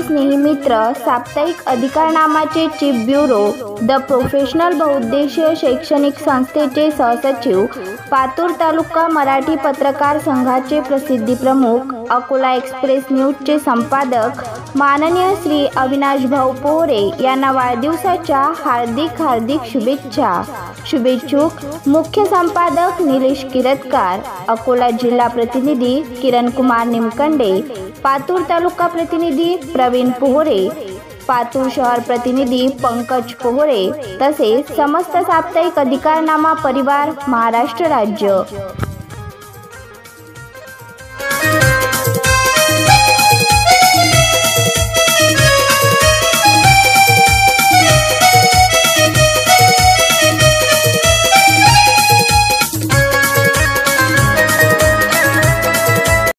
स्नेही मित्र साप्ताहिक अधिकारनामाचे चीफ ब्युरो द प्रोफेशनल बहुउद्देशीय शैक्षणिक संस्थेचे सहसचिव, पातूर तालुका मराठी पत्रकार संघाचे प्रसिद्धी प्रमुख, अकोला एक्सप्रेस न्यूजचे संपादक माननीय श्री अविनाश भाऊ पोहरे यांना वाढदिवसाच्या हार्दिक शुभेच्छा। शुभेच्छुक मुख्य संपादक निलेश किरतकार, अकोला जिल्हा प्रतिनिधी किरण कुमार निमकंडे, पातूर तालुका प्रतिनिधी प्रवीण पोहरे, पातूर शहर प्रतिनिधी पंकज पोहरे तसेच समस्त साप्ताहिक अधिकारनामा परिवार, महाराष्ट्र राज्य।